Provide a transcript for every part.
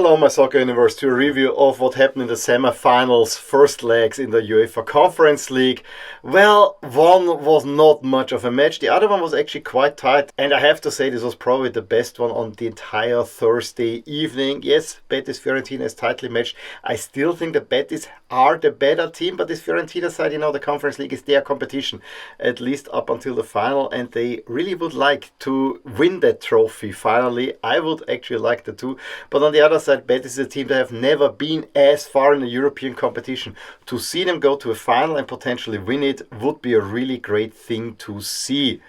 Hello, my soccer universe, to a review of what happened in the semi-finals, first legs in the UEFA Conference League. Well, one was not much of a match, the other one was actually quite tight, and I have to say this was probably the best one on the entire Thursday evening. Yes, Betis-Fiorentina is tightly matched. I still think the Betis are the better team, but this Fiorentina side, the Conference League is their competition, at least up until the final, and they really would like to win that trophy finally. I would actually like that too, but on the other side, Betis is a team that have never been as far in the European competition. To see them go to a final and potentially win it would be a really great thing to see.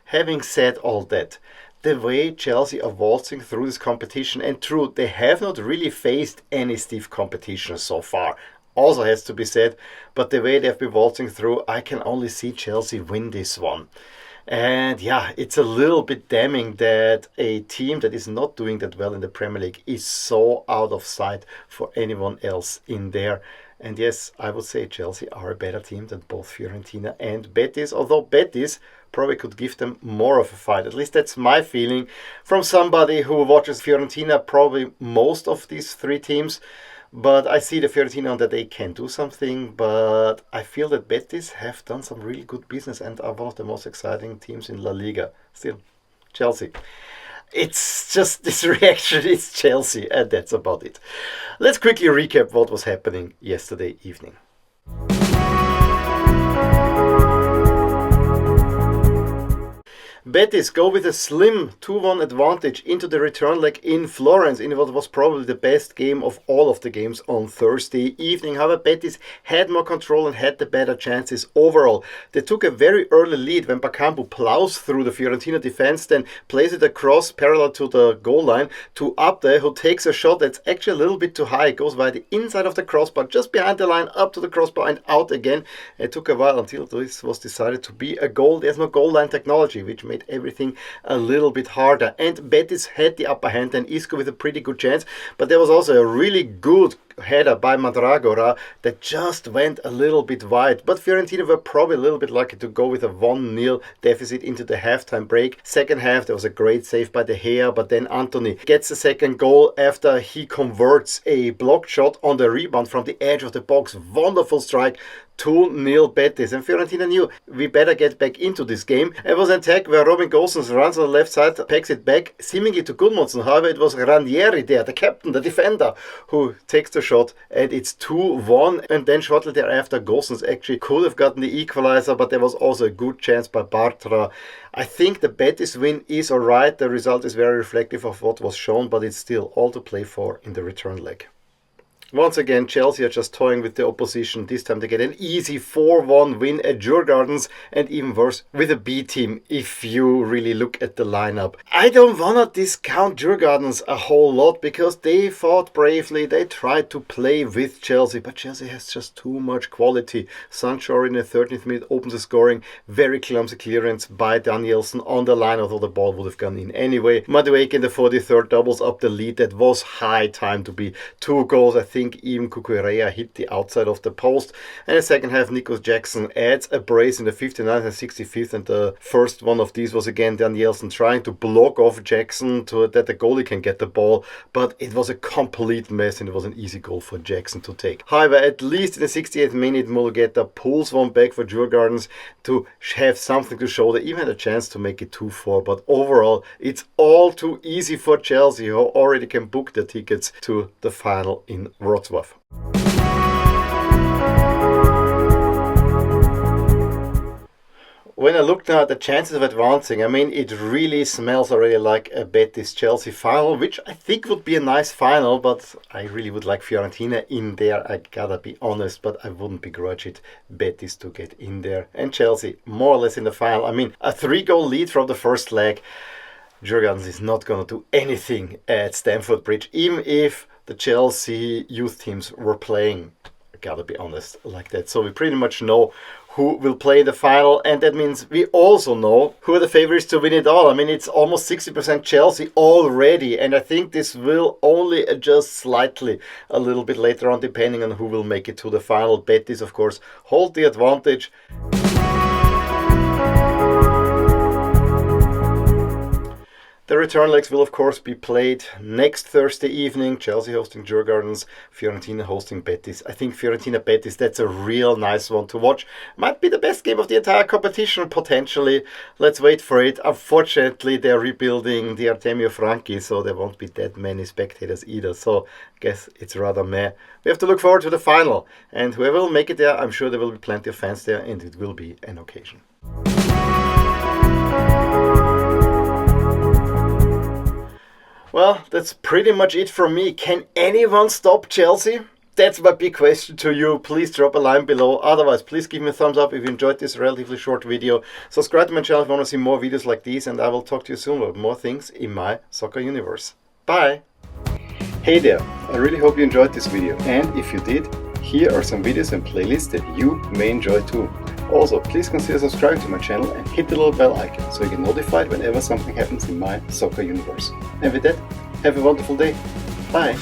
Having said all that, the way Chelsea are waltzing through this competition, and true, they have not really faced any stiff competition so far, also has to be said, but the way they've been waltzing through, I can only see Chelsea win this one. And yeah, it's a little bit damning that a team that is not doing that well in the Premier League is so out of sight for anyone else in there. And yes, I would say Chelsea are a better team than both Fiorentina and Betis, although Betis probably could give them more of a fight. At least that's my feeling from somebody who watches Fiorentina probably most of these three teams. But I see the Fiorentina on that they can do something, but I feel that Betis have done some really good business and are one of the most exciting teams in La Liga. Still, Chelsea. It's just this reaction is Chelsea, and that's about it. Let's quickly recap what was happening yesterday evening. Betis go with a slim 2-1 advantage into the return leg in Florence in what was probably the best game of all of the games on Thursday evening. However, Betis had more control and had the better chances overall. They took a very early lead when Bakambu plows through the Fiorentina defense, then plays it across parallel to the goal line to Abde, who takes a shot that's actually a little bit too high. It goes by the inside of the crossbar, just behind the line, up to the crossbar and out again. It took a while until this was decided to be a goal. There's no goal line technology, which made everything a little bit harder, and Betis had the upper hand and Isco with a pretty good chance, but there was also a really good header by Mandragora that just went a little bit wide. But Fiorentina were probably a little bit lucky to go with a 1-0 deficit into the halftime break. Second half there was a great save by De Gea, but then Antony gets the second goal after he converts a blocked shot on the rebound from the edge of the box. Wonderful strike. 2-0 Betis, and Fiorentina knew we better get back into this game. It was an attack where Robin Gosens runs on the left side, packs it back, seemingly to Gudmundsson. However, it was Ranieri there, the captain, the defender, who takes the shot, and it's 2-1. And then shortly thereafter, Gosens actually could have gotten the equalizer, but there was also a good chance by Bartra. I think the Betis win is alright. The result is very reflective of what was shown, but it's still all to play for in the return leg. Once again, Chelsea are just toying with the opposition. This time they get an easy 4-1 win at Djurgårdens, and even worse, with a B team if you really look at the lineup. I don't want to discount Djurgårdens a whole lot because they fought bravely. They tried to play with Chelsea, but Chelsea has just too much quality. Sancho in the 13th minute opens the scoring. Very clumsy clearance by Danielson on the line, although the ball would have gone in anyway. Madueke in the 43rd doubles up the lead. That was high time to be 2 goals. I think even Cucurella hit the outside of the post. And in the second half, Nico Jackson adds a brace in the 59th and 65th, and the first one of these was again Danielson trying to block off Jackson so that the goalie can get the ball, but it was a complete mess and it was an easy goal for Jackson to take. However, at least in the 68th minute, Mulugeta pulls one back for Djurgårdens to have something to show. They even had a chance to make it 2-4, but overall it's all too easy for Chelsea, who already can book their tickets to the final in Wrocław. When I look now at the chances of advancing, it really smells already like a Betis-Chelsea final, which I think would be a nice final, but I really would like Fiorentina in there, I gotta be honest, but I wouldn't begrudge it, Betis to get in there. And Chelsea, more or less in the final. A 3-goal lead from the first leg. Djurgårdens is not gonna do anything at Stamford Bridge, even if the Chelsea youth teams were playing, I gotta be honest, like that. So we pretty much know who will play in the final, and that means we also know who are the favorites to win it all. It's almost 60% Chelsea already, and I think this will only adjust slightly a little bit later on, depending on who will make it to the final. Betis, of course, hold the advantage. The return legs will of course be played next Thursday evening. Chelsea hosting Djurgårdens, Fiorentina hosting Betis. I think Fiorentina-Betis, that's a real nice one to watch. Might be the best game of the entire competition, potentially. Let's wait for it. Unfortunately, they're rebuilding the Artemio Franchi, so there won't be that many spectators either. So I guess it's rather meh. We have to look forward to the final. And whoever will make it there, I'm sure there will be plenty of fans there, and it will be an occasion. Well, that's pretty much it from me. Can anyone stop Chelsea? That's my big question to you. Please drop a line below. Otherwise, please give me a thumbs up if you enjoyed this relatively short video. Subscribe to my channel if you want to see more videos like these, and I will talk to you soon about more things in my soccer universe. Bye! Hey there, I really hope you enjoyed this video, and if you did, here are some videos and playlists that you may enjoy too. Also, please consider subscribing to my channel and hit the little bell icon so you get notified whenever something happens in my soccer universe. And with that, have a wonderful day. Bye!